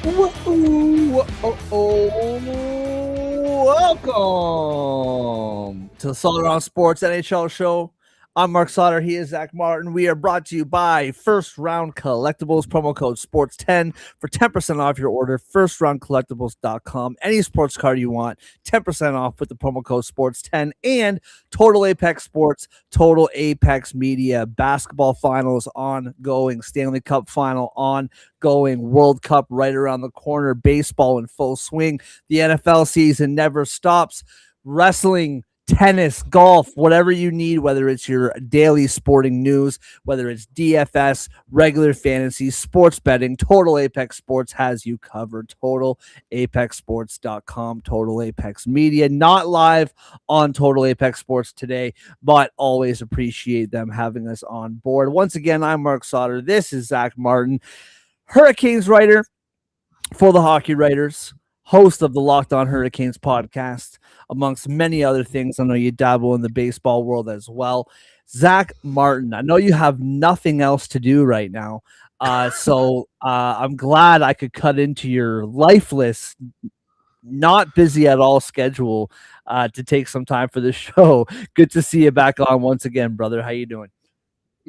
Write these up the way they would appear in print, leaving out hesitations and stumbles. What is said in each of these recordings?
Welcome to the Solid Round Sports NHL show. I'm Marc Sauter. He is Zach Martin. We are brought to you by First Round Collectibles. Promo code SPORTS10 for 10% off your order. FirstRoundCollectibles.com. Any sports card you want, 10% off with the promo code SPORTS10. And Total Apex Sports, Total Apex Media. Basketball finals ongoing. Stanley Cup Final ongoing. World Cup right around the corner. Baseball in full swing. The NFL season never stops. Wrestling, tennis, golf, whatever you need, whether it's your daily sporting news, whether it's DFS, regular fantasy, sports betting, Total Apex Sports has you covered. TotalApexSports.com, Total Apex Media. Not live on Total Apex Sports today, but always appreciate them having us on board. Once again, I'm Marc Sauter. This is Zach Martin, Hurricanes writer for the Hockey Writers, host of the Locked On Hurricanes podcast, amongst many other things. I know you dabble in the baseball world as well. Zach Martin, I know you have nothing else to do right now. So I'm glad I could cut into your lifeless, not busy at all schedule to take some time for the show. Good to see you back on once again, brother. How you doing?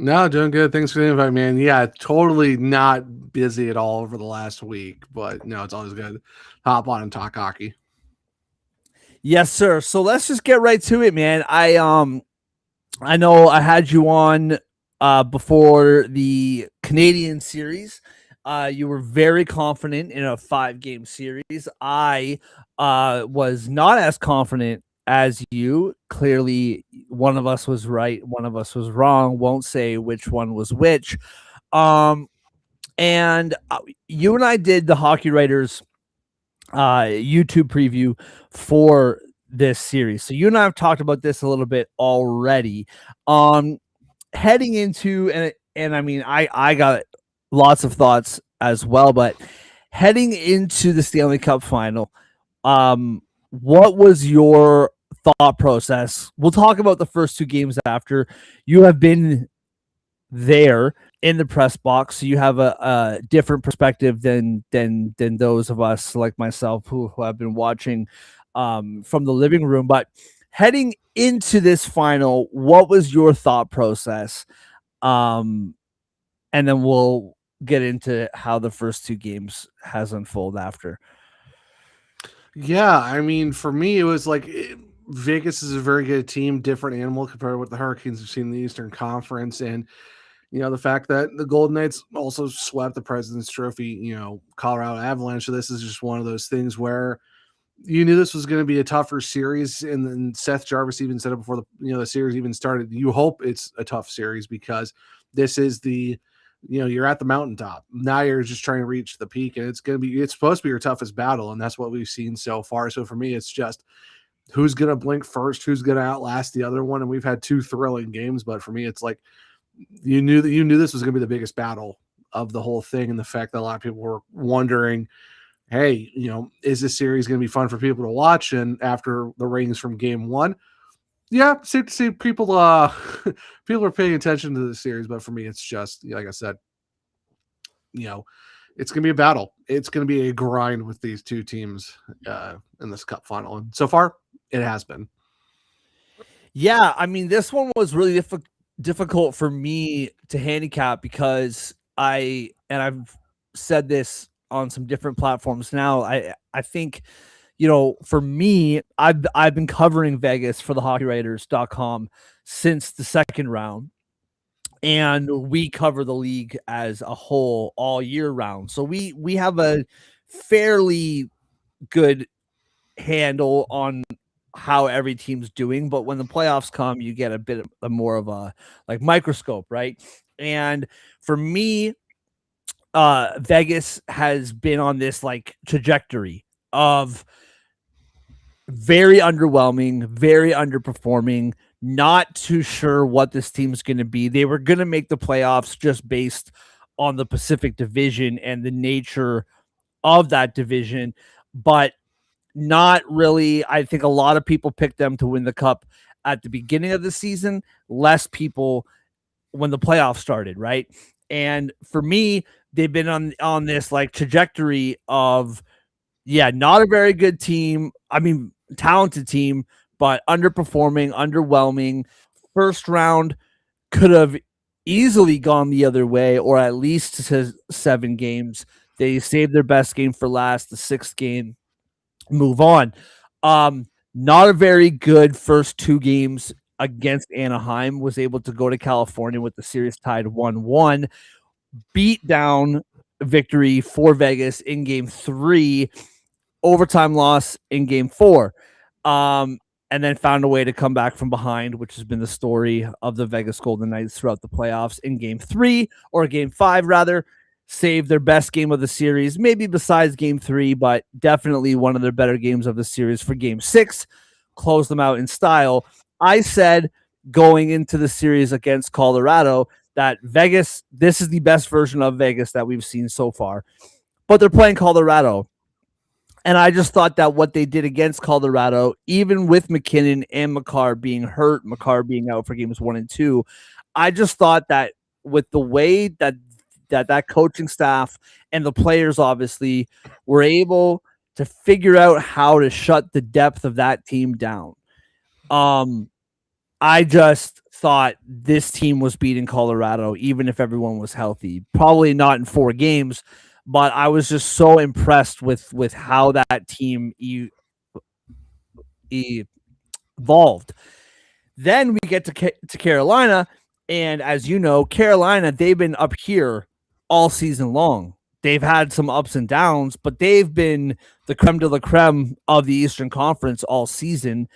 No, doing good. Thanks for the invite, man. Yeah, totally not busy at all over the last week, but no, it's always good to hop on and talk hockey. Yes, sir. So let's just get right to it, man. I know I had you on before the Canadian series. You were very confident in a 5-game series. I was not as confident as you. Clearly, one of us was right, one of us was wrong. Won't say which one was which. And you and I did the Hockey Writers YouTube preview for this series. So you and I have talked about this a little bit already. Heading into, and I mean, I got lots of thoughts as well, but heading into the Stanley Cup Final, what was your thought process? We'll talk about the first 2 games after. You have been there in the press box, so you have a different perspective than those of us like myself who have been watching from the living room. But heading into this final, what was your thought process? And then we'll get into how the first 2 games has unfolded after. Yeah, I mean, for me, it was like Vegas is a very good team, different animal compared to what the Hurricanes have seen in the Eastern Conference. And, you know, the fact that the Golden Knights also swept the President's Trophy, Colorado Avalanche. So this is just one of those things where you knew this was going to be a tougher series. And then Seth Jarvis even said it before the series even started. You hope it's a tough series because this is you're at the mountaintop. Now you're just trying to reach the peak, and it's supposed to be your toughest battle. And that's what we've seen so far. So for me, it's just who's going to blink first, who's going to outlast the other one. And we've had 2 thrilling games, but for me, it's like, you knew this was going to be the biggest battle of the whole thing. And the fact that a lot of people were wondering, hey, is this series going to be fun for people to watch? And after the ratings from game 1, yeah, safe to say people people are paying attention to the series. But for me, it's just, like I said, it's going to be a battle. It's going to be a grind with these 2 teams in this Cup Final. And so far, it has been. Yeah, I mean, this one was really difficult for me to handicap because I've said this on some different platforms now. I think, for me, I've been covering Vegas for the HockeyWriters.com since the second round, and we cover the league as a whole all year round. So we have a fairly good handle on how every team's doing, but when the playoffs come, you get a bit more of a microscope, right? And for me, Vegas has been on this trajectory of very underwhelming, very underperforming, not too sure what this team's going to be. They were going to make the playoffs just based on the Pacific Division and the nature of that division, but not really. I think a lot of people picked them to win the cup at the beginning of the season, less people when the playoffs started, right? And for me, they've been on this like trajectory of not a very good team. I mean, talented team, but underperforming, underwhelming. First round could have easily gone the other way, or at least to 7 games. They saved their best game for last, the 6th game, move on. Not a very good first 2 games against Anaheim, was able to go to California with the series tied 1-1, beat down victory for Vegas in game 3, overtime loss in game 4. And then found a way to come back from behind, which has been the story of the Vegas Golden Knights throughout the playoffs in game 3, or game 5 rather. Saved their best game of the series, maybe besides game 3, but definitely one of their better games of the series for game 6. Closed them out in style. I said going into the series against Colorado that Vegas, this is the best version of Vegas that we've seen so far. But they're playing Colorado. And I just thought that what they did against Colorado, even with McKinnon and Makar being hurt, Makar being out for games 1 and 2, I just thought that with the way that coaching staff and the players obviously were able to figure out how to shut the depth of that team down. I just thought this team was beating Colorado, even if everyone was healthy. Probably not in 4 games, but I was just so impressed with how that team evolved. Then we get to Carolina, and as you know, Carolina, they've been up here all season long. They've had some ups and downs, but they've been the creme de la creme of the Eastern Conference all season.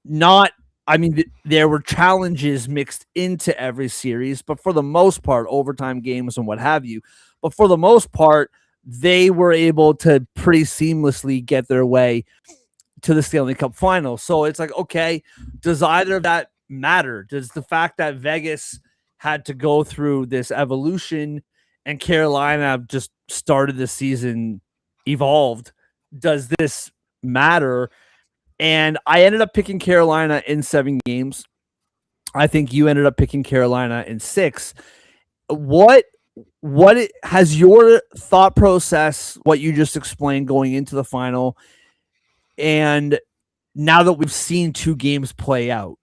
There were challenges mixed into every series, but for the most part, overtime games and what have you. But for the most part, they were able to pretty seamlessly get their way to the Stanley Cup Final. So it's like, okay, does either of that matter? Does the fact that Vegas had to go through this evolution and Carolina just started the season evolved, does this matter? And I ended up picking Carolina in 7 games. I think you ended up picking Carolina in 6. What has your thought process, what you just explained going into the final, and now that we've seen 2 games play out,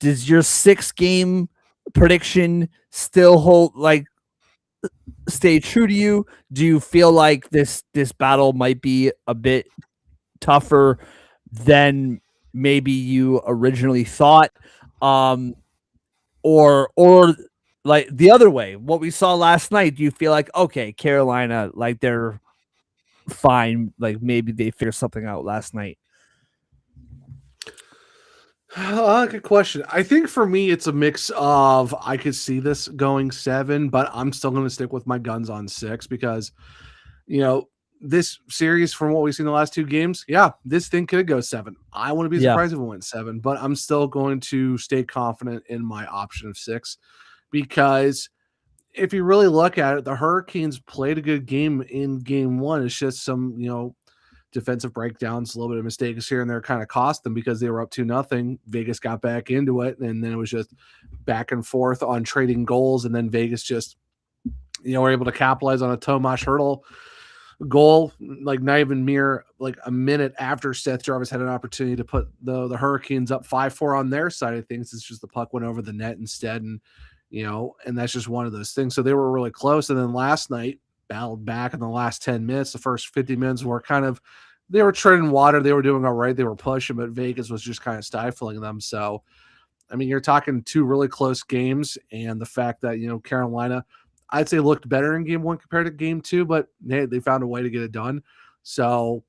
does your 6-game prediction still hold, like, stay true to you? Do you feel like this battle might be a bit tougher than maybe you originally thought? Or like the other way, what we saw last night, do you feel like, okay, Carolina, like they're fine, like maybe they figured something out last night? Good question. I think for me, it's a mix of I could see this going 7, but I'm still going to stick with my guns on 6 because, you know, this series from what we've seen the last 2 games, this thing could go 7. I wouldn't be Yeah. surprised if it went 7, but I'm still going to stay confident in my option of 6 because if you really look at it, the Hurricanes played a good game in game 1. It's just some, defensive breakdowns, a little bit of mistakes here and there kind of cost them because they were up 2-0. Vegas got back into it, and then it was just back and forth on trading goals, and then Vegas just, were able to capitalize on a Tomas Hertl goal, like not even mere like a minute after Seth Jarvis had an opportunity to put the Hurricanes up 5-4 on their side of things. It's just the puck went over the net instead, and and that's just one of those things. So they were really close, and then last night battled back in the last 10 minutes. The first 50 minutes were they were treading water. They were doing all right. They were pushing, but Vegas was just kind of stifling them. So, I mean, you're talking 2 really close games, and the fact that, Carolina, I'd say looked better in game 1 compared to game 2, but they found a way to get it done. So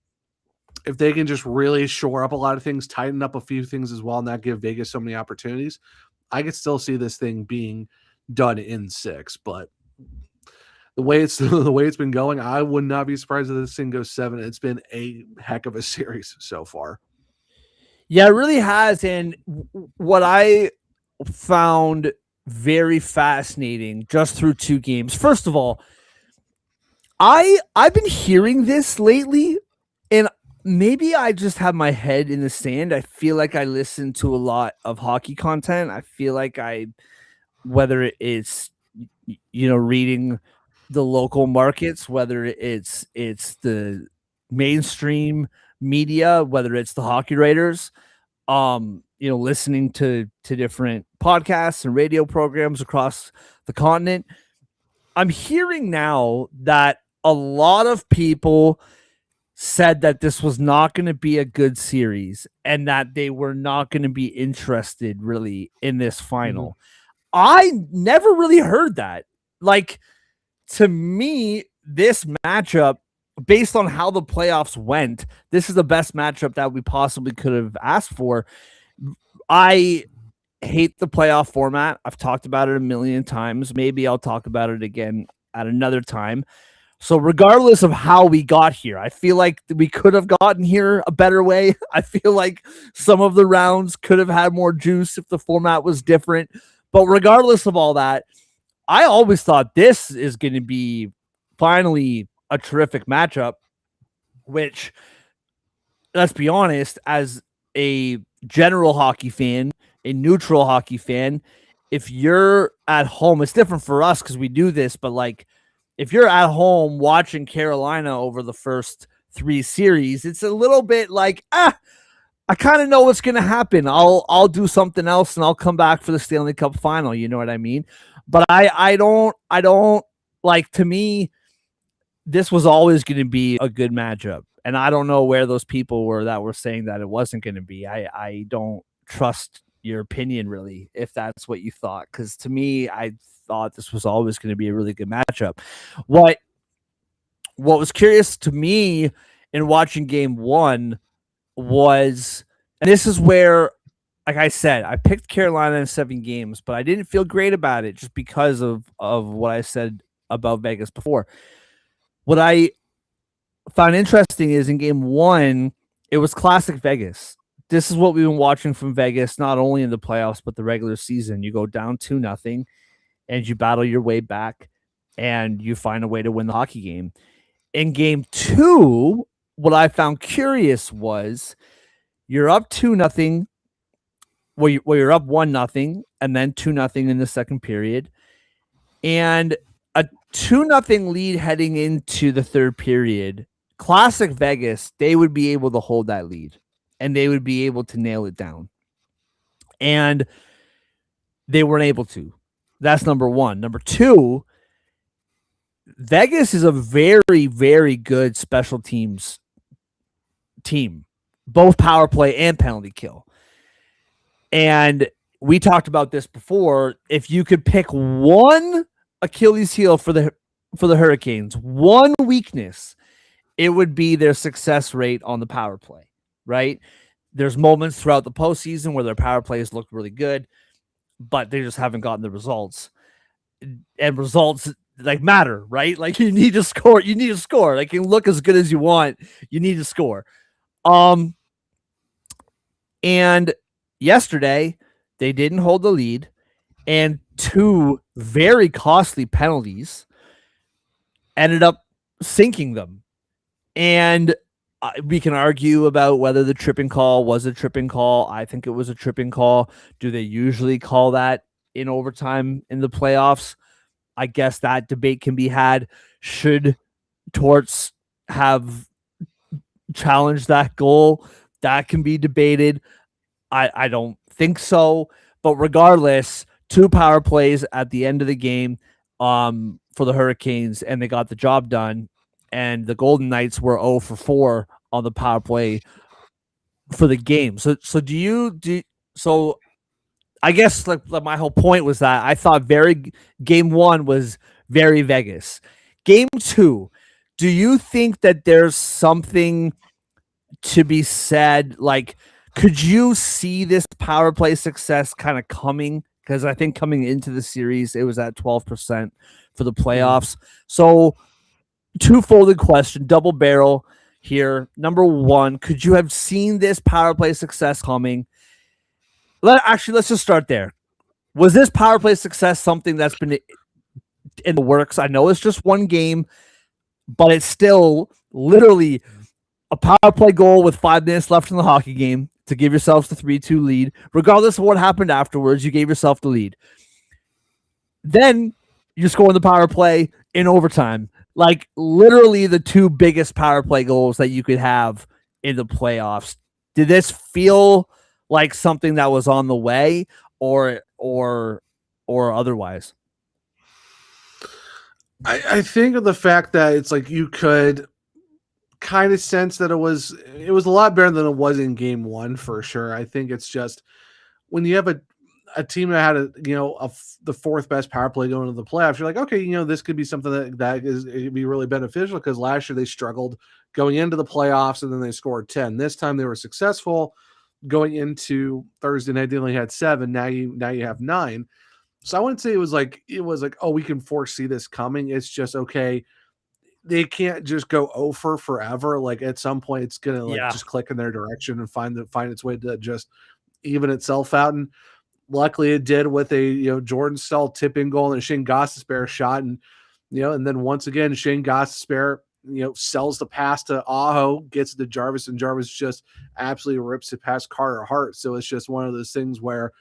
if they can just really shore up a lot of things, tighten up a few things as well, and not give Vegas so many opportunities, I could still see this thing being done in 6, but the way it's been going, I would not be surprised if this thing goes 7. It's been a heck of a series so far. Yeah, it really has. And what I found very fascinating just through 2 games. First of all, I've been hearing this lately, and maybe I just have my head in the sand. I feel like I listen to a lot of hockey content. I feel like whether it's reading the local markets, whether it's the mainstream media, whether it's the hockey writers, listening to different podcasts and radio programs across the continent. I'm hearing now that a lot of people said that this was not going to be a good series and that they were not going to be interested really in this final. I never really heard that. Like, to me, this matchup, based on how the playoffs went, this is the best matchup that we possibly could have asked for. I hate the playoff format. I've talked about it a million times. Maybe I'll talk about it again at another time. So regardless of how we got here, I feel like we could have gotten here a better way. I feel like some of the rounds could have had more juice if the format was different. But regardless of all that, I always thought this is going to be finally a terrific matchup, which, let's be honest, as a general hockey fan, a neutral hockey fan, if you're at home, it's different for us because we do this, but like, if you're at home watching Carolina over the first 3 series, it's a little bit like, I kind of know what's going to happen. I'll do something else and I'll come back for the Stanley Cup Final. You know what I mean? But I don't like, to me, this was always going to be a good matchup. And I don't know where those people were that were saying that it wasn't going to be. I don't trust your opinion really, if that's what you thought. Because to me, I thought this was always going to be a really good matchup. What was curious to me in watching game 1 was, and this is where, like I said, I picked Carolina in 7 games, but I didn't feel great about it just because of what I said about Vegas before. What I found interesting is in game 1, it was classic Vegas. This is what we've been watching from Vegas, not only in the playoffs, but the regular season. You go down 2-0 and you battle your way back and you find a way to win the hockey game. In game 2, what I found curious was you're up 2-0. Well, you're up 1-0 and then 2-0 in the second period. And a 2-0 lead heading into the third period, classic Vegas, they would be able to hold that lead and they would be able to nail it down. And they weren't able to. That's number 1. Number 2, Vegas is a very, very good special teams team, both power play and penalty kill. And we talked about this before. If you could pick one Achilles heel for the Hurricanes, one weakness, it would be their success rate on the power play, right? There's moments throughout the postseason where their power plays look really good, but they just haven't gotten the results. And results like matter, right? Like you need to score. You need to score. Like you can look as good as you want. You need to score. And yesterday they didn't hold the lead, and 2 very costly penalties ended up sinking them. And we can argue about whether the tripping call was a tripping call. I think it was a tripping call. Do they usually call that in overtime in the playoffs? I guess that debate can be had. Should Torts have challenged that goal? That can be debated. I don't think so. But regardless, 2 power plays at the end of the game for the Hurricanes, and they got the job done. And the Golden Knights were 0 for 4 on the power play for the game. So I guess like my whole point was that I thought game 1 was very Vegas. Game 2, do you think that there's something to be said? Like, could you see this power play success kind of coming? Because I think coming into the series, it was at 12% for the playoffs. So two-folded question, double barrel here. Number 1, could you have seen this power play success coming? Let's just start there. Was this power play success something that's been in the works? I know it's just 1 game, but it's still literally a power play goal with 5 minutes left in the hockey game to give yourselves the 3-2 lead. Regardless of what happened afterwards, you gave yourself the lead. Then you score on the power play in overtime. Like literally the two biggest power play goals that you could have in the playoffs. Did this feel like something that was on the way or otherwise? I think of the fact that it's like you could kind of sense that it was a lot better than it was in game one for sure. I think it's just when you have a team that had the fourth best power play going into the playoffs, you're like, okay, this could be something it could be really beneficial because last year they struggled going into the playoffs and then they scored 10. This time they were successful going into Thursday night. They only had 7. Now you have 9. So I wouldn't say it was like, oh, we can foresee this coming. It's just okay. They can't just go over forever. Like at some point, it's gonna like Yeah. just click in their direction and find its way to just even itself out. And luckily, it did with a Jordan Stahl tipping goal and a Shane Gostisbehere shot, and and then once again Shane Gostisbehere sells the pass to Aho, gets it to Jarvis, and Jarvis just absolutely rips it past Carter Hart. So it's just one of those things where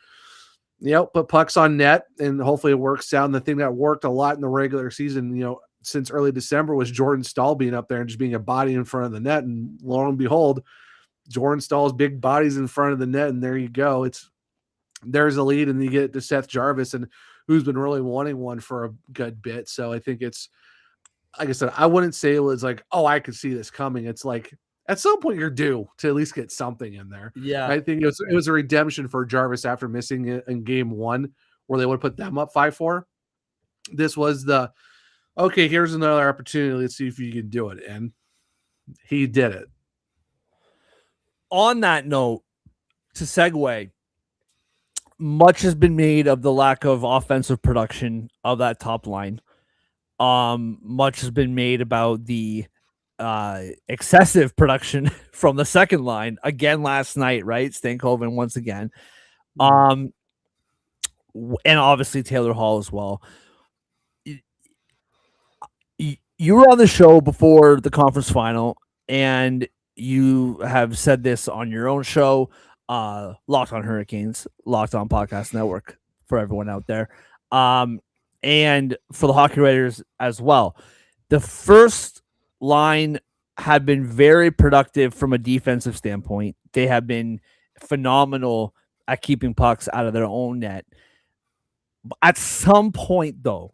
put pucks on net and hopefully it works out. And the thing that worked a lot in the regular season, since early December was Jordan Stahl being up there and just being a body in front of the net. And lo and behold, Jordan Stahl's big body's in front of the net. And there you go. There's a lead and you get to Seth Jarvis, and who's been really wanting one for a good bit. So I think it's, like I said, I wouldn't say it was like, oh, I could see this coming. It's like at some point you're due to at least get something in there. Yeah. I think it was a redemption for Jarvis after missing it in game one, where they would put them up 5-4. This was the okay. Here's another opportunity. Let's see if you can do it, and he did it. On that note, to segue, much has been made of the lack of offensive production of that top line. Much has been made about the excessive production from the second line again last night, right? Stankoven once again. And obviously Taylor Hall as well. You were on the show before the conference final, and you have said this on your own show, Locked on Hurricanes, Locked on Podcast Network for everyone out there, and for the Hockey Writers as well. The first line had been very productive from a defensive standpoint. They have been phenomenal at keeping pucks out of their own net. At some point, though,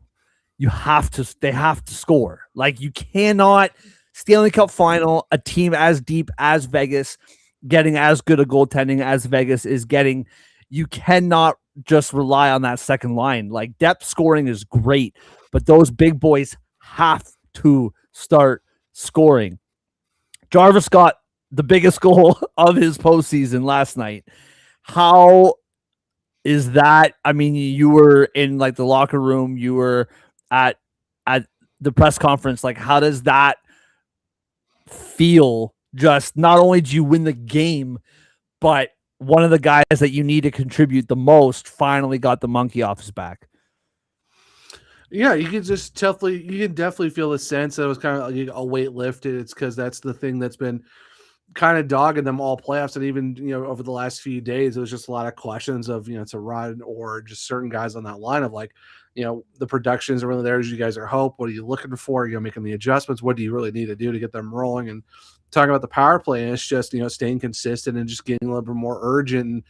they have to score. Like you cannot Stanley Cup final, a team as deep as Vegas, getting as good a goaltending as Vegas is getting. You cannot just rely on that second line. Like depth scoring is great, but those big boys have to start scoring. Jarvis got the biggest goal of his postseason last night. How is that? I mean, you were in like the locker room, you were at the press conference. Like, how does that feel? Just not only do you win the game, but one of the guys that you need to contribute the most finally got the monkey off his back. Yeah, you can definitely feel the sense that it was kind of like a weight lifted. It's because that's the thing that's been kind of dogging them all playoffs, and even over the last few days, it was just a lot of questions of to Rod or just certain guys on that line of like, the productions are really there as you guys are hope. What are you looking for? Making the adjustments. What do you really need to do to get them rolling? And talking about the power play, and it's just staying consistent and just getting a little bit more urgent. And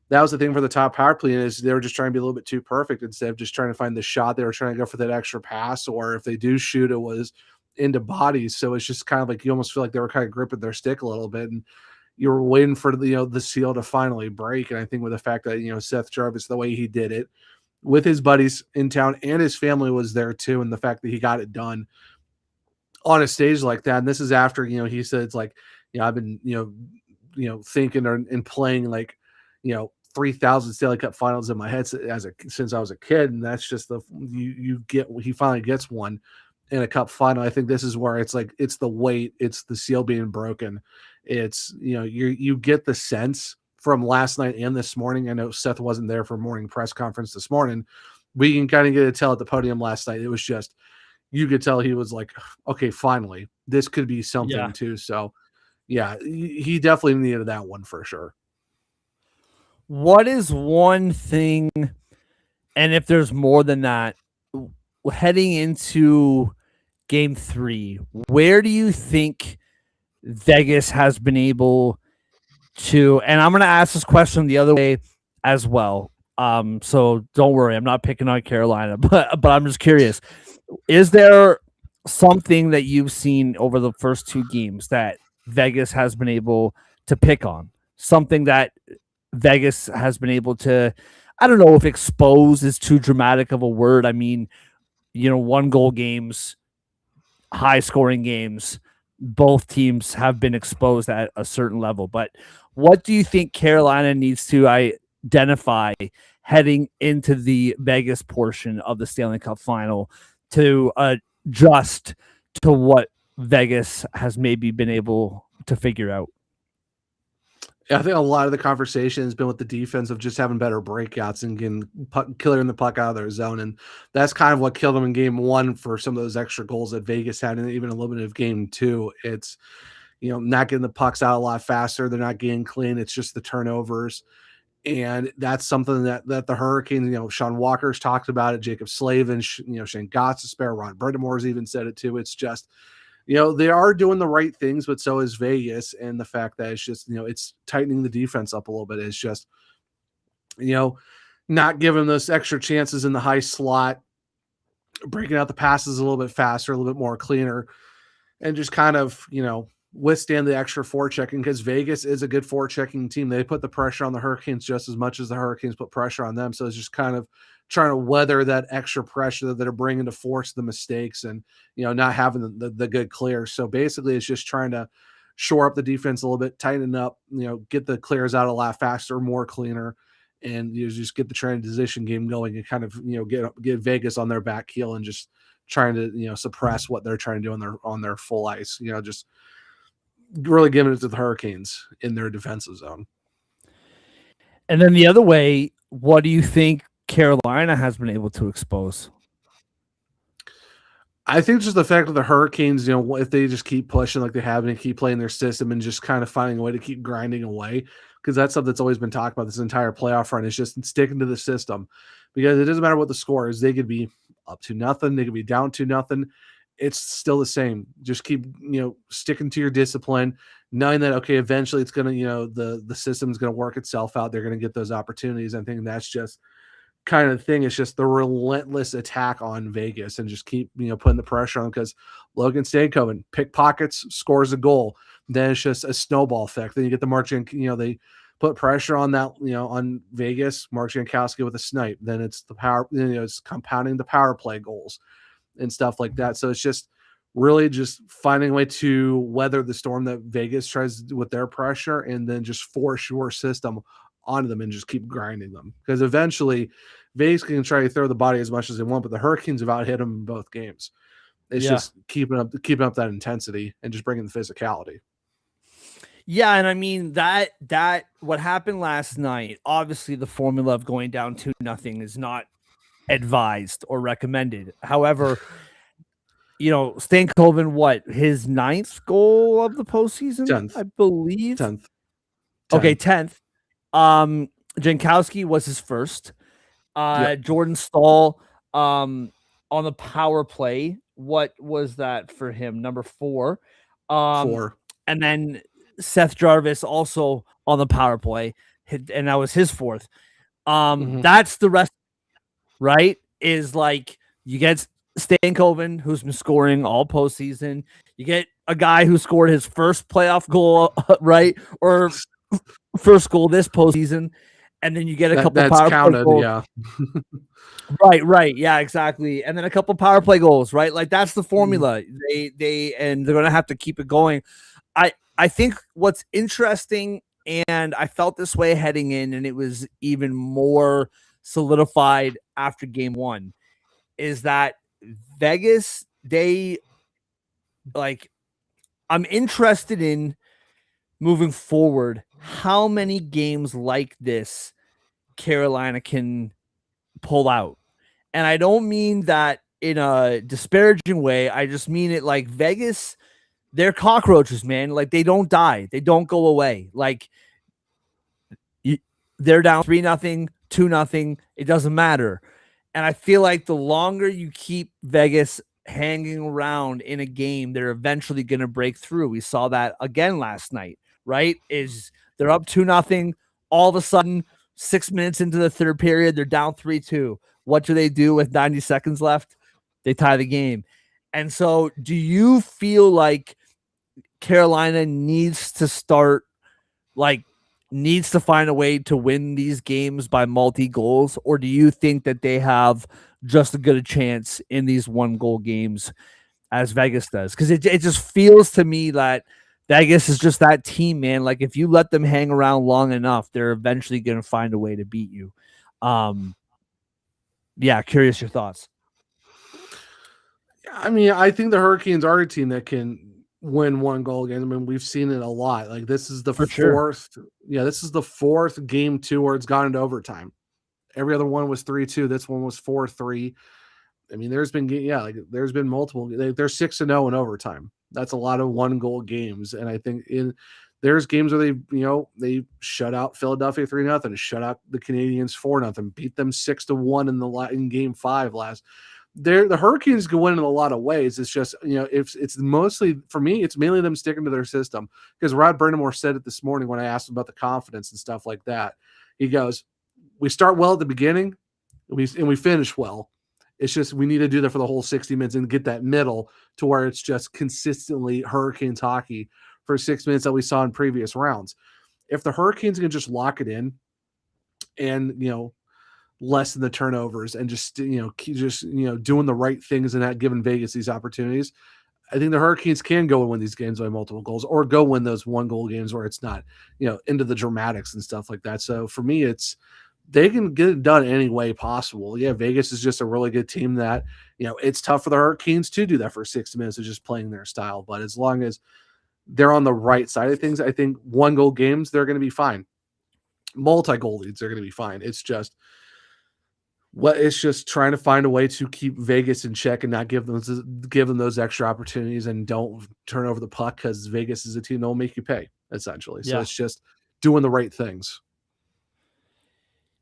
that was the thing for the top power play, is they were just trying to be a little bit too perfect instead of just trying to find the shot. They were trying to go for that extra pass, or if they do shoot, it was into bodies. So it's just kind of like you almost feel like they were kind of gripping their stick a little bit, and you were waiting for the seal to finally break. And I think with the fact that Seth Jarvis, the way he did it with his buddies in town and his family was there too, and the fact that he got it done on a stage like that. And this is after he said it's like I've been thinking and playing like 3,000 Stanley Cup Finals in my head since I was a kid, and that's just he finally gets one in a cup final. I think this is where it's like it's the weight, it's the seal being broken. It's you get the sense from last night and this morning. I know Seth wasn't there for morning press conference this morning. We can kind of get a tell at the podium last night. It was just you could tell he was like, okay, finally, this could be something too. So yeah, he definitely needed that one for sure. What is one thing, and if there's more than that, heading into game 3, where do you think Vegas has been able to, and I'm going to ask this question the other way as well. So don't worry, I'm not picking on Carolina, but I'm just curious. Is there something that you've seen over the first 2 games that Vegas has been able to pick on? Something that Vegas has been able to, I don't know if expose is too dramatic of a word. I mean, 1 goal games, high scoring games, both teams have been exposed at a certain level. But what do you think Carolina needs to identify heading into the Vegas portion of the Stanley Cup Final to adjust to what Vegas has maybe been able to figure out? Yeah, I think a lot of the conversation has been with the defense of just having better breakouts and getting clearing the puck out of their zone, and that's kind of what killed them in game 1 for some of those extra goals that Vegas had, and even a little bit of game 2. It's not getting the pucks out a lot faster. They're not getting clean. It's just the turnovers, and that's something that the Hurricanes, Sean Walker's talked about it, Jacob Slavin, Shane Gostisbehere, Ron Brind'Amour's even said it too. It's just they are doing the right things, but so is Vegas. And the fact that it's just, it's tightening the defense up a little bit. It's just, not giving those extra chances in the high slot, breaking out the passes a little bit faster, a little bit more cleaner, and just kind of, withstand the extra forechecking, because Vegas is a good forechecking team. They put the pressure on the Hurricanes just as much as the Hurricanes put pressure on them. So it's just kind of trying to weather that extra pressure that they're bringing to force the mistakes and, not having the good clears. So basically it's just trying to shore up the defense a little bit, tighten up, get the clears out a lot faster, more cleaner, and just get the transition game going and kind of, get Vegas on their back heel and just trying to, suppress what they're trying to do on their full ice, just really giving it to the Hurricanes in their defensive zone. And then the other way, what do you think Carolina has been able to expose? I think just the fact that the Hurricanes, if they just keep pushing like they have and keep playing their system and just kind of finding a way to keep grinding away, because that's something that's always been talked about this entire playoff run, is just sticking to the system, because it doesn't matter what the score is. They could be up to nothing. They could be down to nothing. It's still the same. Just keep, sticking to your discipline, knowing that, okay, eventually it's going to, the system's going to work itself out. They're going to get those opportunities. I think that's just kind of thing. It's just the relentless attack on Vegas and just keep, putting the pressure on, because Logan Stankoven pickpockets, scores a goal. Then it's just a snowball effect. Then you get the Marc they put pressure on that, on Vegas, Marc Jankowski with a snipe. Then it's the power, it's compounding the power play goals and stuff like that. So it's just really just finding a way to weather the storm that Vegas tries with their pressure, and then just force your system onto them and just keep grinding them. Because eventually Vegas can try to throw the body as much as they want, but the Hurricanes have out hit them in both games. It's just keeping up that intensity and just bringing the physicality. Yeah, and I mean that what happened last night, obviously the formula of going down 2-0 is not advised or recommended. However, Stankoven, his 9th goal of the postseason, 10th. I believe. 10th. Okay, 10th. Jankowski was his first. Yep. Jordan Staal on the power play. What was that for him? Number 4. 4. And then Seth Jarvis also on the power play, and that was his 4th. That's the rest, right? Is like you get Stankoven, who's been scoring all postseason. You get a guy who scored his first playoff goal, right? Or first goal this postseason. And then you get a couple power play goals. Yeah. Right. Yeah, exactly. And then a couple power play goals, right? Like that's the formula. They're going to have to keep it going. I think what's interesting, and I felt this way heading in, and it was even more solidified after game 1, is that Vegas, I'm interested in moving forward how many games like this Carolina can pull out. And I don't mean that in a disparaging way. I just mean it like Vegas, they're cockroaches, man. Like they don't die. They don't go away. Like they're down 3-0, 2-0. It doesn't matter. And I feel like the longer you keep Vegas hanging around in a game, they're eventually going to break through. We saw that again last night, right? Is they're up 2-0. All of a sudden, 6 minutes into the third period, they're down 3-2. What do they do with 90 seconds left? They tie the game. And so, do you feel like Carolina needs to start like needs to find a way to win these games by multi goals, or do you think that they have just as good a chance in these 1 goal games as Vegas does? Because it just feels to me that Vegas is just that team, man. Like if you let them hang around long enough, they're eventually going to find a way to beat you. Um, yeah, curious your thoughts. I mean, I think the Hurricanes are a team that can win 1 goal games. I mean, we've seen it a lot. Like this is the For sure. fourth, yeah, this is the fourth game 2 where it's gone into overtime. Every other one was 3-2. This one was 4-3. I mean, there's been multiple. They're 6-0 in overtime. That's a lot of 1 goal games, and I think there's games where they shut out Philadelphia 3-0, shut out the Canadians 4-0, beat them 6-1 in game 5 last. The Hurricanes can win in a lot of ways. It's just if it's mostly for me, it's mainly them sticking to their system because Rod Brindamore said it this morning when I asked him about the confidence and stuff like that. He goes, "We start well at the beginning, and we finish well. It's just we need to do that for the whole 60 minutes and get that middle to where it's just consistently Hurricanes hockey for 6 minutes that we saw in previous rounds. If the Hurricanes can just lock it in and lessen the turnovers and just keep doing the right things and not giving Vegas these opportunities, I think the Hurricanes can go and win these games by multiple goals or go win those 1 goal games where it's not into the dramatics and stuff like that. So for me, they can get it done any way possible. Yeah, Vegas is just a really good team that, it's tough for the Hurricanes to do that for 60 minutes of just playing their style. But as long as they're on the right side of things, I think 1 goal games, they're going to be fine. Multi-goal leads, they're going to be fine. It's just trying to find a way to keep Vegas in check and not give them those extra opportunities and don't turn over the puck because Vegas is a team that will make you pay, essentially. So Yeah. it's just doing the right things.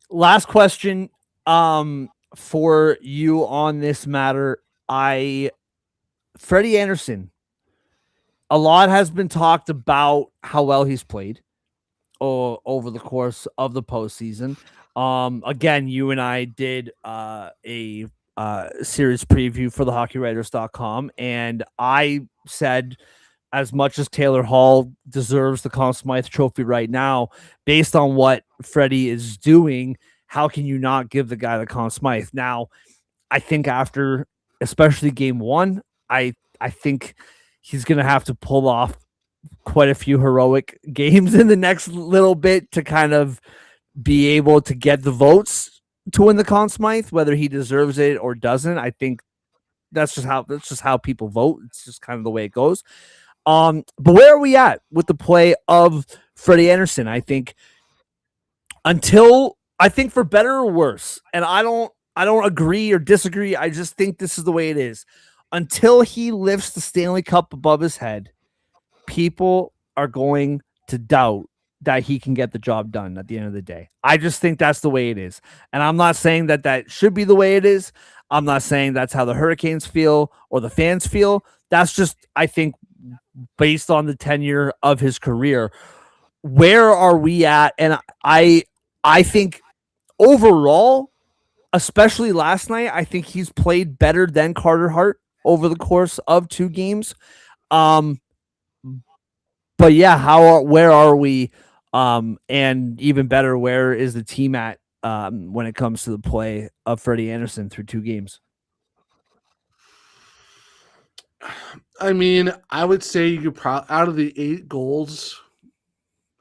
Last question for you on this matter. Freddie Anderson, a lot has been talked about how well he's played over the course of the postseason. Again, you and I did a series preview for the hockeywriters.com, and I said as much as Taylor Hall deserves the Conn Smythe Trophy right now, based on what Freddie is doing, how can you not give the guy the Conn Smythe? Now, I think after, especially game 1, I think he's going to have to pull off quite a few heroic games in the next little bit to kind of be able to get the votes to win the Conn Smythe, whether he deserves it or doesn't. I think that's just how people vote. It's just kind of the way it goes. But where are we at with the play of Freddie Anderson? I think for better or worse, and I don't agree or disagree. I just think this is the way it is. Until he lifts the Stanley Cup above his head, people are going to doubt that he can get the job done at the end of the day. I just think that's the way it is. And I'm not saying that should be the way it is. I'm not saying that's how the Hurricanes feel or the fans feel. That's just, I think, based on the tenure of his career. Where are we at? And I think overall, especially last night, I think he's played better than Carter Hart over the course of 2 games. But yeah, where are we? And even better, where is the team at when it comes to the play of Freddie Anderson through 2 games? I mean, I would say you could out of the 8 goals,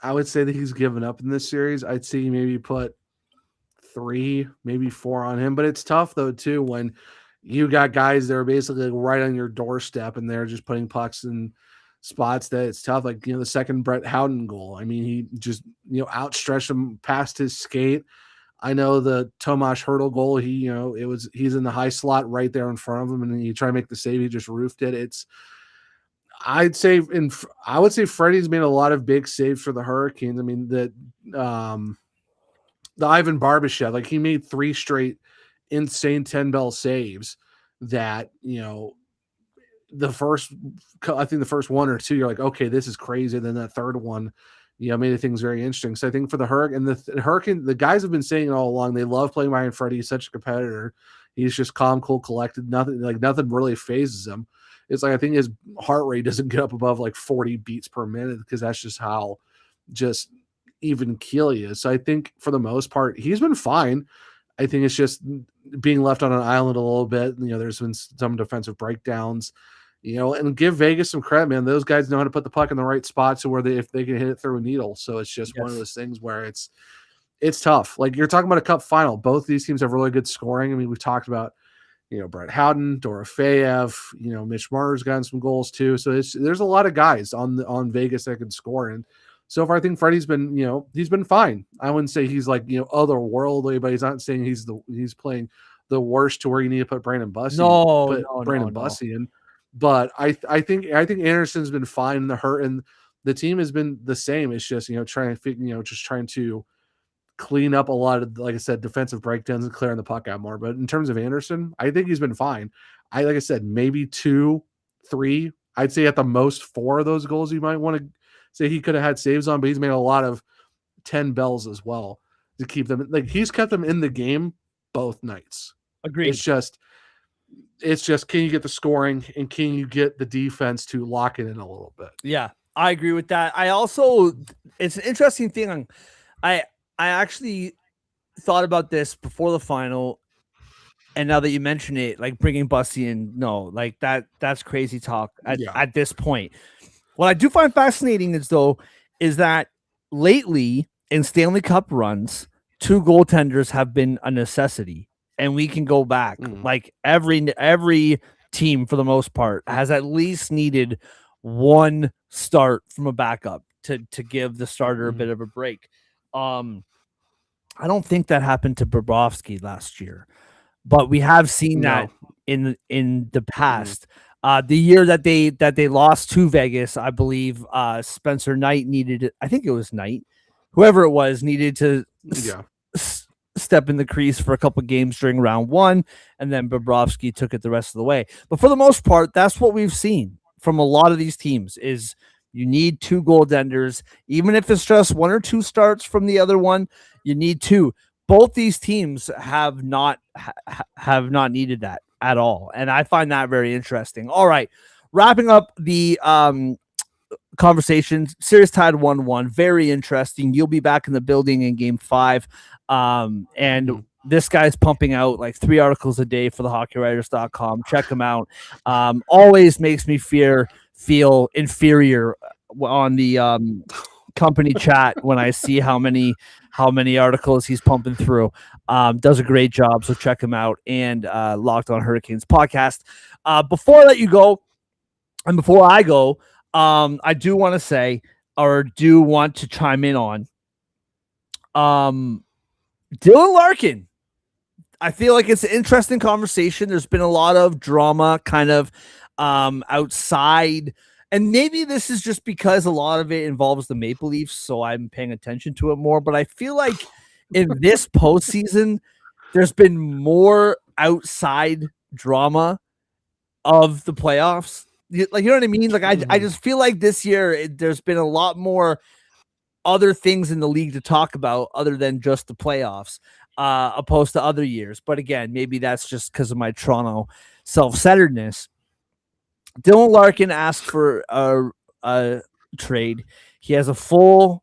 I would say that he's given up in this series. I'd see maybe put 3, maybe 4 on him. But it's tough though too when you got guys that are basically right on your doorstep and they're just putting pucks in spots that it's tough. Like the second Brett Howden goal. I mean, he just outstretched him past his skate. I know the Tomas Hertl goal. He's in the high slot right there in front of him, and then you try to make the save. He just roofed it. I would say Freddie's made a lot of big saves for the Hurricanes. I mean the Ivan Barbashev, like he made 3 straight insane 10 bell saves that, the first, I think the first one or two, you're like, okay, this is crazy. And then that third one, made things very interesting. So I think for the Hurricane, the Hurricane, the guys have been saying it all along. They love playing Ryan Freddie. He's such a competitor. He's just calm, cool, collected. Nothing really phases him. It's like I think his heart rate doesn't get up above like 40 beats per minute because that's just how just even keel he is. So I think for the most part, he's been fine. I think it's just being left on an island a little bit. There's been some defensive breakdowns, and give Vegas some credit, man. Those guys know how to put the puck in the right spot to where if they can hit it through a needle. So it's just one of those things where it's tough. Like you're talking about a cup final. Both these teams have really good scoring. I mean, we've talked about, Brett Howden, Dorofeyev, Mitch Marner's gotten some goals too. So there's a lot of guys on Vegas that can score. And so far, I think Freddie's been, he's been fine. I wouldn't say he's like, otherworldly, but he's not saying he's playing the worst to where you need to put Brandon Bussey. Bussey in. But I think Anderson's been fine in the hurt, and the team has been the same. It's just, trying to clean up a lot of, like I said, defensive breakdowns and clearing the puck out more. But in terms of Anderson, I think he's been fine. Like I said, maybe 2, 3. I'd say at the most 4 of those goals you might want to say he could have had saves on, but he's made a lot of 10 bells as well to keep them. Like he's kept them in the game both nights. Agreed. It's just can you get the scoring and can you get the defense to lock it in a little bit? Yeah, I agree with that. I also, it's an interesting thing. I actually thought about this before the final, and now that you mention it, like bringing Bussey in, no, like that's crazy talk at this point. What I do find fascinating is that lately in Stanley Cup runs, 2 goaltenders have been a necessity, and we can go back. Like every team for the most part has at least needed one start from a backup to give the starter a bit of a break. I don't think that happened to Bobrovsky last year, but we have seen that in the past. The year that they lost to Vegas, I believe Spencer Knight needed, I think it was Knight, whoever it was, needed to step in the crease for a couple games during round 1, and then Bobrovsky took it the rest of the way. But for the most part, that's what we've seen from a lot of these teams is you need 2 goaltenders, even if it's just 1 or 2 starts from the other one, you need 2. Both these teams have not needed that at all, and I find that very interesting. All right, wrapping up the conversation. Series tied 1-1. Very interesting. You'll be back in the building in Game 5, and this guy's pumping out like 3 articles a day for thehockeywriters.com. Check him out. Always makes me feel inferior on the company chat when I see how many articles he's pumping through. Does a great job, so check him out. And Locked On Hurricanes podcast. Before I let you go, and before I go, I do want to say, or do want to chime in on Dylan Larkin. I feel like it's an interesting conversation. There's been a lot of drama kind of outside, and maybe this is just because a lot of it involves the Maple Leafs, so I'm paying attention to it more. But I feel like in this postseason, there's been more outside drama of the playoffs. Like, you know what I mean? Like, I just feel like this year there's been a lot more other things in the league to talk about other than just the playoffs, opposed to other years. But again, maybe that's just because of my Toronto self-centeredness. Dylan Larkin asked for a trade. He has a full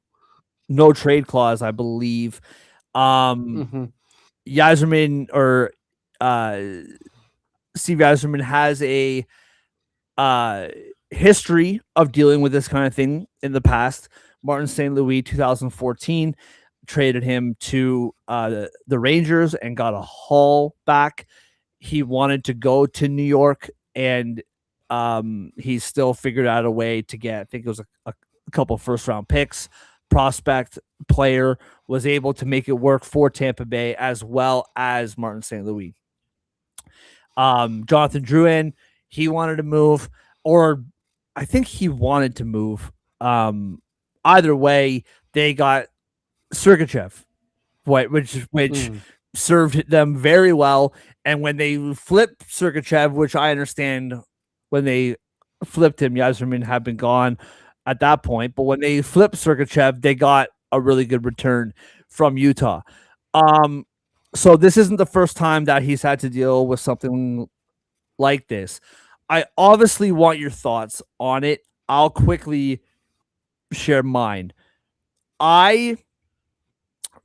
no trade clause, I believe. Yzerman or Steve Yzerman has a history of dealing with this kind of thing in the past. Martin St. Louis, 2014, traded him to the Rangers and got a haul back. He wanted to go to New York, and he still figured out a way to get, I think it was a couple first-round picks, prospect player, was able to make it work for Tampa Bay as well as Martin St. Louis. Jonathan Drouin, he wanted to move, or I think he wanted to move. Either way, they got Sergachev, which served them very well. And when they flipped Sergachev, which I understand when they flipped him, Yzerman had been gone at that point. But when they flipped Sergachev, they got a really good return from Utah. Um, so this isn't the first time that he's had to deal with something like this. I obviously want your thoughts on it. I'll quickly share mine. I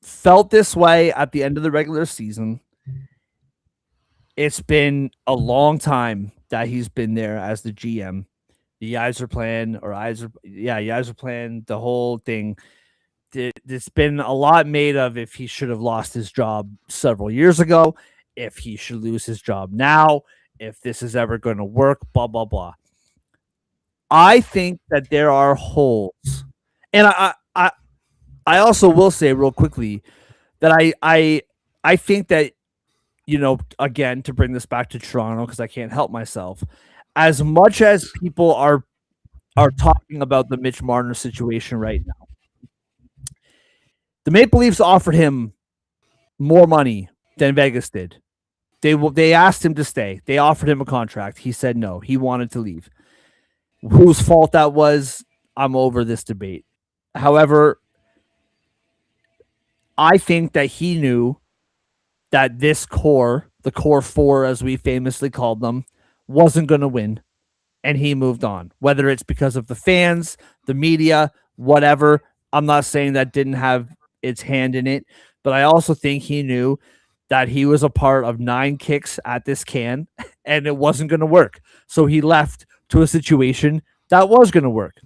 felt this way at the end of the regular season. It's been a long time that he's been there as the GM. The Yzer plan or Yzer plan, the whole thing. It's been a lot made of if he should have lost his job several years ago, if he should lose his job now, if this is ever going to work, blah, blah, blah. I think that there are holes. And I also will say real quickly that I think that, again, to bring this back to Toronto, because I can't help myself, as much as people are talking about the Mitch Marner situation right now, the Maple Leafs offered him more money than Vegas did. They asked him to stay. They offered him a contract. He said no. He wanted to leave. Whose fault that was, I'm over this debate. However, I think that he knew that this core, the core four, as we famously called them, wasn't going to win, and he moved on. Whether it's because of the fans, the media, whatever, I'm not saying that didn't have its hand in it, but I also think he knew that he was a part of 9 kicks at this can, and it wasn't going to work. So he left to a situation that was going to work.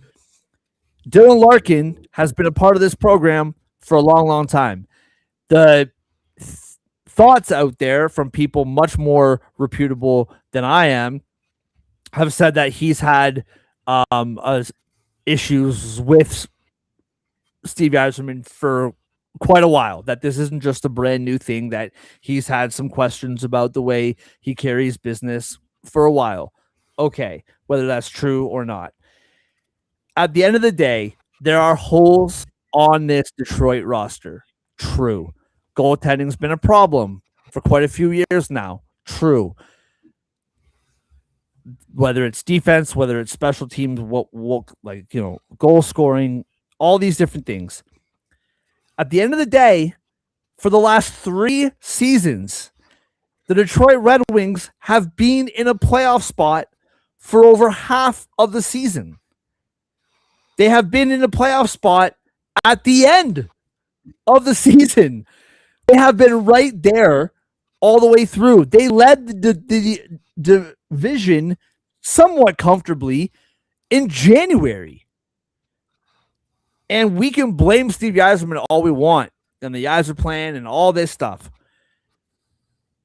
Dylan Larkin has been a part of this program for a long, long time. The thoughts out there from people much more reputable than I am have said that he's had issues with Steve Yzerman for quite a while, that this isn't just a brand new thing, that he's had some questions about the way he carries business for a while. Okay, whether that's true or not. At the end of the day, there are holes on this Detroit roster. True. Goaltending's been a problem for quite a few years now. True. Whether it's defense, whether it's special teams, goal scoring, all these different things. At the end of the day, for the last 3 seasons, the Detroit Red Wings have been in a playoff spot for over half of the season. They have been in a playoff spot at the end of the season. They have been right there all the way through. They led the division somewhat comfortably in January. And we can blame Steve Yzerman all we want and the Yzer plan and all this stuff.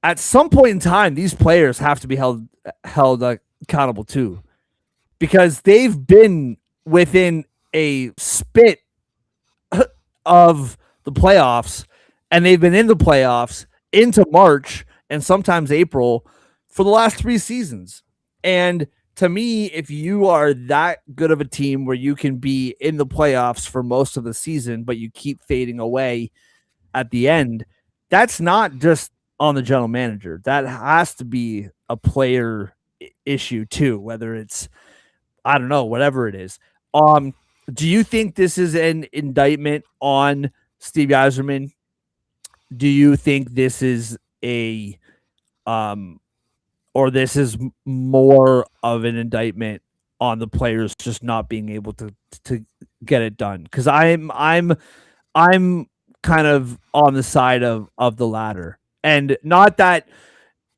At some point in time, these players have to be held accountable too, because they've been within a spit of the playoffs, and they've been in the playoffs into March and sometimes April for the last 3 seasons. And to me, if you are that good of a team where you can be in the playoffs for most of the season, but you keep fading away at the end, that's not just on the general manager. That has to be a player issue too, whether it's, I don't know, whatever it is. Do you think this is an indictment on Steve Yzerman? Do you think this is or this is more of an indictment on the players just not being able to get it done? Because I'm kind of on the side of the latter, and not that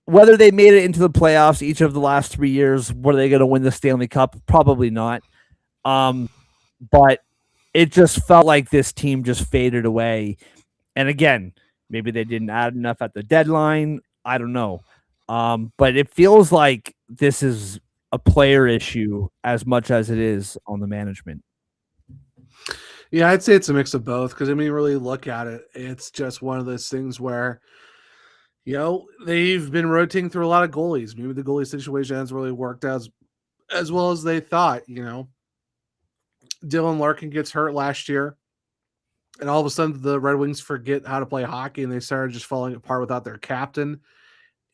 whether they made it into the playoffs each of the last 3 years, were they going to win the Stanley Cup? Probably not. But it just felt like this team just faded away. And again, maybe they didn't add enough at the deadline. I don't know. But it feels like this is a player issue as much as it is on the management. Yeah, I'd say it's a mix of both, because, I mean, really look at it, it's just one of those things where, they've been rotating through a lot of goalies. Maybe the goalie situation hasn't really worked out as well as they thought. Dylan Larkin gets hurt last year. and all of a sudden the Red Wings forget how to play hockey and they started just falling apart without their captain.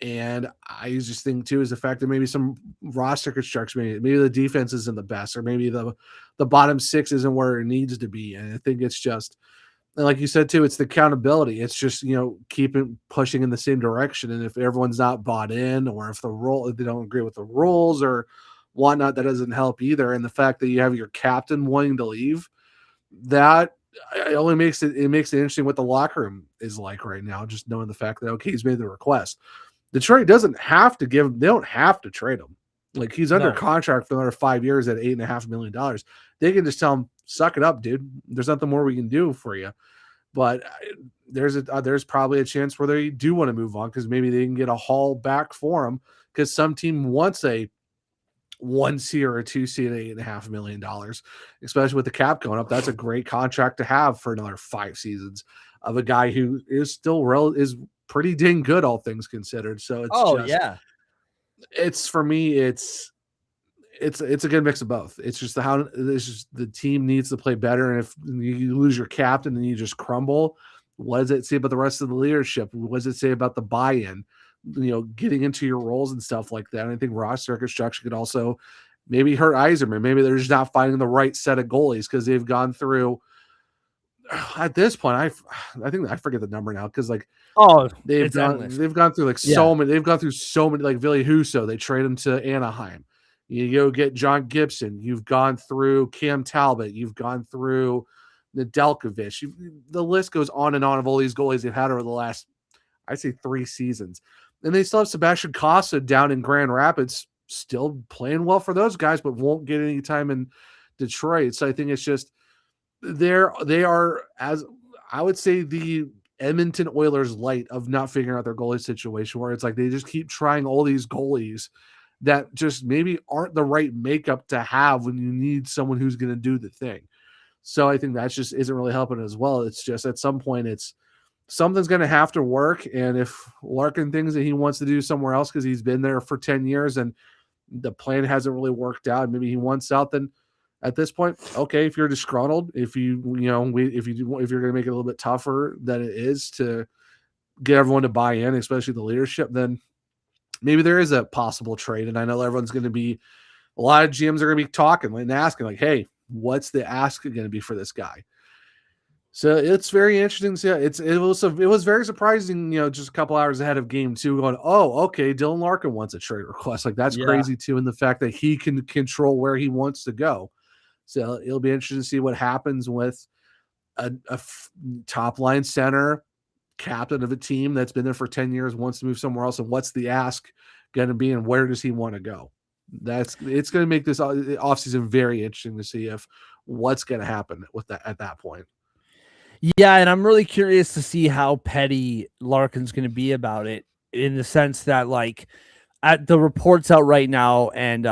And I just think too is the fact that maybe some roster construction, maybe the defense isn't the best, or maybe the bottom six isn't where it needs to be. And I think it's just, and like you said too, it's the accountability. It's just, keeping pushing in the same direction. And if everyone's not bought in, or if they don't agree with the rules or whatnot, that doesn't help either. And the fact that you have your captain wanting to leave, that it only makes it interesting what the locker room is like right now. Just knowing the fact that okay, he's made the request. Detroit doesn't have to they don't have to trade him. Like he's under No. contract for another 5 years at $8.5 million. They can just tell him, "Suck it up, dude. There's nothing more we can do for you." But there's probably a chance where they do want to move on because maybe they can get a haul back for him because some team wants a 1C or a 2C at $8.5 million, especially with the cap going up. That's a great contract to have for another 5 seasons of a guy who is still is pretty dang good, all things considered. So Oh yeah. it's for me, it's a good mix of both. It's just the team needs to play better, and if you lose your captain and you just crumble, what does it say about the rest of the leadership? What does it say about the buy-in? Getting into your roles and stuff like that. And I think roster construction could also maybe hurt Yzerman. Maybe they're just not finding the right set of goalies because they've gone through. At this point, I think I forget the number now because like Oh, it's endless. they've gone through like Yeah. so many. They've gone through so many. Like Ville Husso, they trade him to Anaheim. You go get John Gibson. You've gone through Cam Talbot. You've gone through Nedeljkovic. The list goes on and on of all these goalies they've had over the last, I'd say, 3 seasons. And they still have Sebastian Costa down in Grand Rapids, still playing well for those guys, but won't get any time in Detroit. So I think it's just they are, as I would say, the Edmonton Oilers light of not figuring out their goalie situation, where it's like they just keep trying all these goalies that just maybe aren't the right makeup to have when you need someone who's going to do the thing. So I think that just isn't really helping as well. It's just at some point it's something's going to have to work. And if Larkin thinks that he wants to do somewhere else because he's been there for 10 years and the plan hasn't really worked out, maybe he wants out, then at this point, okay, if you're disgruntled, if you're going to make it a little bit tougher than it is to get everyone to buy in, especially the leadership, then maybe there is a possible trade. And I know everyone's going to be, a lot of GMs are going to be talking and asking like, hey, what's the ask going to be for this guy? So it's very interesting to see. It was very surprising, just a couple hours ahead of game 2 going, oh, okay, Dylan Larkin wants a trade request. Like that's Yeah. crazy too. And the fact that he can control where he wants to go. So it'll be interesting to see what happens with a top line center, captain of a team that's been there for 10 years, wants to move somewhere else. And what's the ask going to be and where does he want to go? It's going to make this offseason very interesting to see if what's going to happen with that at that point. Yeah, and I'm really curious to see how petty Larkin's going to be about it, in the sense that, like, at the reports out right now, and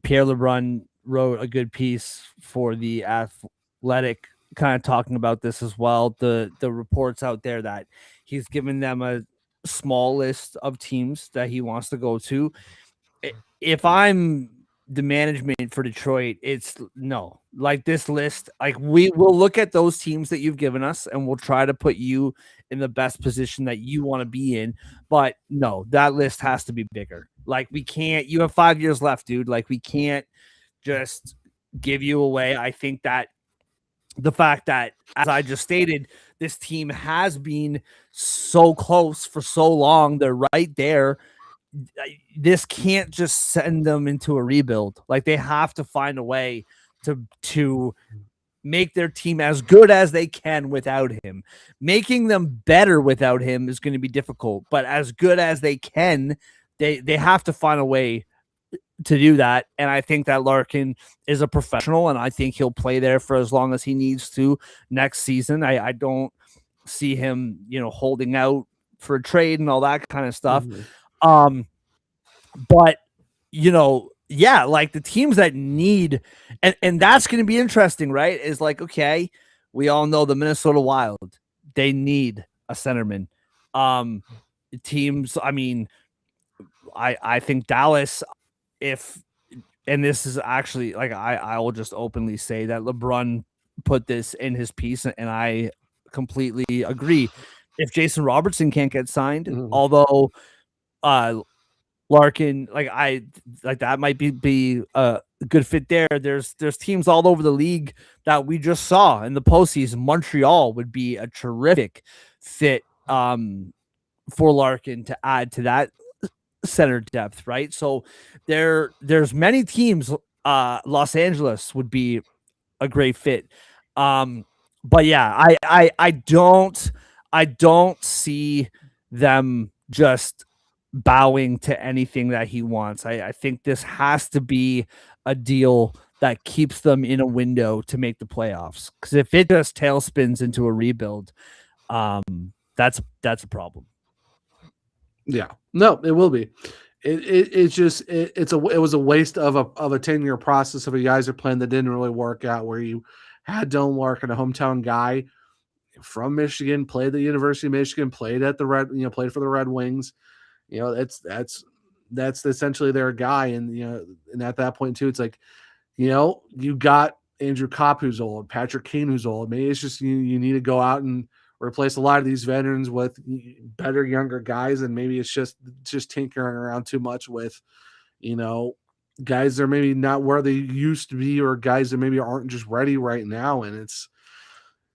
Pierre LeBrun wrote a good piece for the Athletic, kind of talking about this as well. The reports out there that he's given them a small list of teams that he wants to go to. If I'm the management for Detroit, it's no, like, this list, like, we will look at those teams that you've given us and we'll try to put you in the best position that you want to be in. But no, that list has to be bigger. Like, we can't, you have 5 years left, dude. Like, we can't just give you away. I think that the fact that, as I just stated, this team has been so close for so long, they're right there. This can't just send them into a rebuild. Like, they have to find a way to make their team as good as they can without him. Making them better without him is going to be difficult, but as good as they can, they have to find a way to do that. And I think that Larkin is a professional, and I think he'll play there for as long as he needs to next season. I don't see him, holding out for a trade and all that kind of stuff. Mm-hmm. But yeah, like, the teams that need, and that's going to be interesting, right? Is like, okay, we all know the Minnesota Wild, they need a centerman. Teams, I mean, I think Dallas, and this is actually, like, I will just openly say that LeBrun put this in his piece, and I completely agree. If Jason Robertson can't get signed, Mhm. although uh Larkin, like that might be a good fit there. There's teams all over the league that we just saw in the postseason. Montreal would be a terrific fit for Larkin to add to that center depth, right? So there's many teams. Los Angeles would be a great fit. Um, but yeah, I don't see them just bowing to anything that he wants. I think this has to be a deal that keeps them in a window to make the playoffs. Because if it just tailspins into a rebuild, that's a problem. Yeah, no, it will be. It's just it was a waste of a 10-year process of a Geyser plan that didn't really work out. Where you had Dylan Larkin, a hometown guy from Michigan, played at the University of Michigan, played at the played for the Red Wings. That's essentially their guy, and at that point too, it's like you got Andrew Kopp who's old, Patrick Kane who's old. Maybe it's just you need to go out and replace a lot of these veterans with better younger guys, and maybe it's just tinkering around too much with you know guys that are maybe not where they used to be, or guys that maybe aren't just ready right now. And it's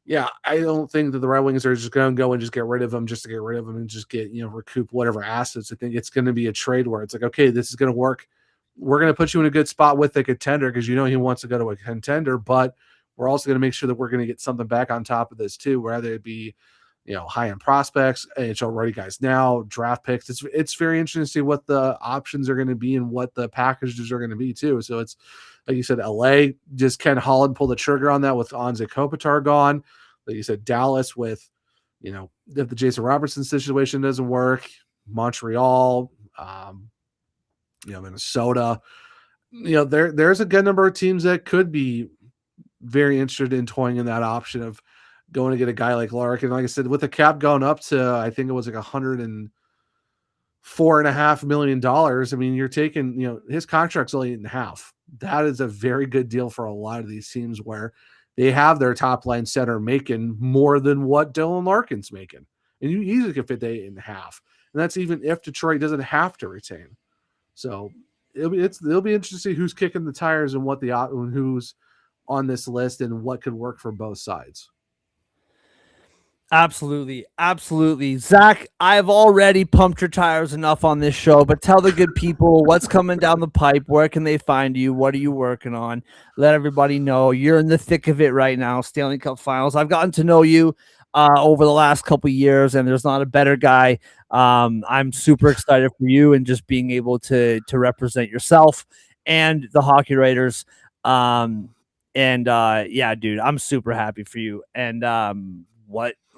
yeah, I don't think that the Red Wings are just going to go and just get rid of him just to get rid of him and just get recoup whatever assets. I think it's going to be a trade where it's like, okay, this is going to work. We're going to put you in a good spot with the contender because he wants to go to a contender, but we're also going to make sure that we're going to get something back on top of this too, whether it be high end prospects, NHL ready guys now, draft picks. It's very interesting to see what the options are going to be and what the packages are going to be too. So it's like you said, LA just Ken Holland pulled the trigger on that with Anze Kopitar gone. Like you said, Dallas with if the Jason Robertson situation doesn't work, Montreal, Minnesota. There's a good number of teams that could be very interested in toying in that option of going to get a guy like Larkin. Like I said, with the cap going up to, I think it was like $104.5 million. I mean, you're taking, his contract's only 8.5. That is a very good deal for a lot of these teams where they have their top line center making more than what Dylan Larkin's making. And you easily can fit the 8.5. And that's even if Detroit doesn't have to retain. So it'll be interesting to see who's kicking the tires and who's on this list and what could work for both sides. Absolutely. Absolutely. Zach, I've already pumped your tires enough on this show, but tell the good people what's coming down the pipe. Where can they find you? What are you working on? Let everybody know you're in the thick of it right now. Stanley Cup Finals. I've gotten to know you over the last couple of years, and there's not a better guy. I'm super excited for you and just being able to represent yourself and the hockey writers. Yeah, dude, I'm super happy for you. And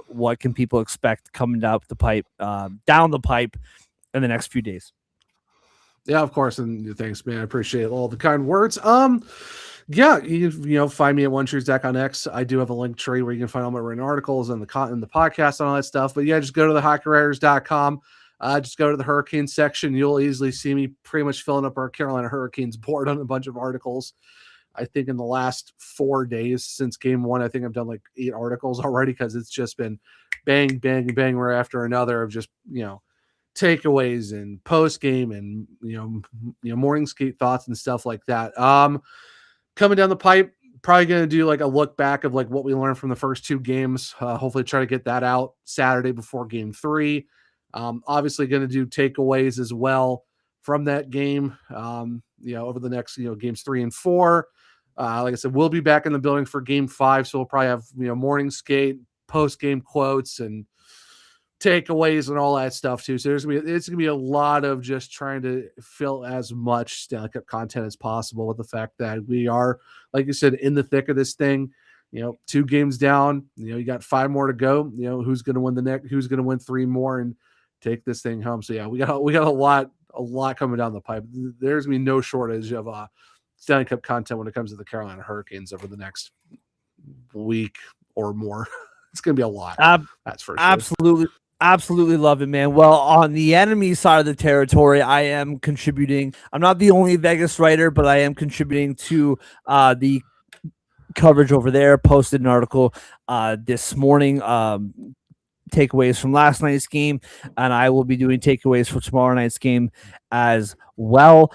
what can people expect coming down the pipe in the next few days? Yeah, of course, and thanks, man. I appreciate all the kind words. Yeah, you find me at One True Zach on X. I do have a link tree where you can find all my written articles and the podcast and all that stuff. But yeah, just go to thehockeywriters.com. Just go to the Hurricane section. You'll easily see me pretty much filling up our Carolina Hurricanes board on a bunch of articles. I think in the last 4 days since game one, I think I've done like 8 articles already because it's just been bang, bang, bang right after another of just, takeaways and post game and, morning skate thoughts and stuff like that. Coming down the pipe, probably going to do like a look back of like what we learned from the first 2 games. Hopefully try to get that out Saturday before game 3. Obviously going to do takeaways as well from that game, over the next, games 3 and 4. Like I said, we'll be back in the building for game 5. So we'll probably have, morning skate, post game quotes and takeaways and all that stuff too. So it's gonna be a lot of just trying to fill as much Stanley Cup content as possible with the fact that we are, like you said, in the thick of this thing. 2 games down. You got 5 more to go. Who's going to win the next? Who's going to win 3 more and take this thing home? So yeah, we got a lot coming down the pipe. There's gonna be no shortage of Stanley Cup content when it comes to the Carolina Hurricanes over the next week or more. It's going to be a lot. That's for sure. Absolutely. Absolutely love it, man. Well, on the enemy side of the territory, I am contributing. I'm not the only Vegas writer, but I am contributing to the coverage over there. Posted an article this morning. Takeaways from last night's game, and I will be doing takeaways for tomorrow night's game as well.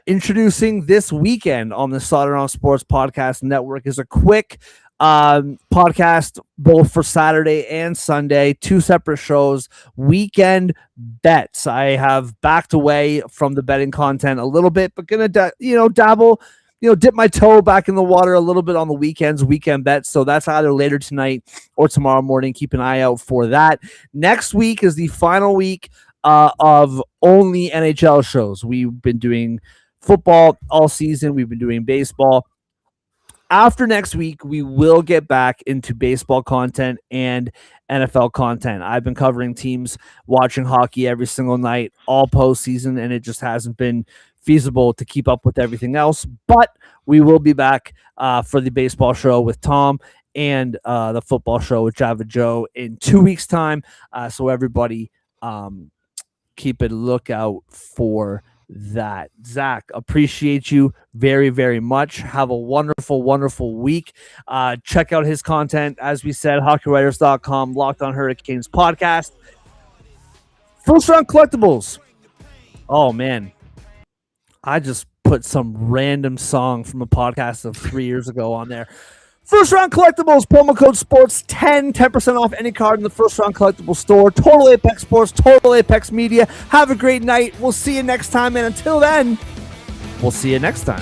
Introducing this weekend on the Slaughter on Sports Podcast Network is a quick podcast both for Saturday and Sunday, 2 separate shows, weekend bets. I have backed away from the betting content a little bit, but gonna dabble, dip my toe back in the water a little bit on the weekends, weekend bets. So that's either later tonight or tomorrow morning. Keep an eye out for that. Next week is the final week of only NHL shows. We've been doing football all season. We've been doing baseball. After next week, we will get back into baseball content and NFL content. I've been covering teams, watching hockey every single night, all postseason, and it just hasn't been feasible to keep up with everything else. But we will be back for the baseball show with Tom and the football show with Java Joe in 2 weeks' time. So everybody keep a lookout for that. Zach, appreciate you very, very much. Have a wonderful, wonderful week. Check out his content, as we said, hockeywriters.com, Locked on Hurricanes podcast. First round collectibles. Oh, man. I just put some random song from a podcast of 3 years ago on there. First round collectibles, promo code sports 10% off any card in the first round collectibles store. Total Apex Sports, Total Apex Media. Have a great night. We'll see you next time. And until then, we'll see you next time.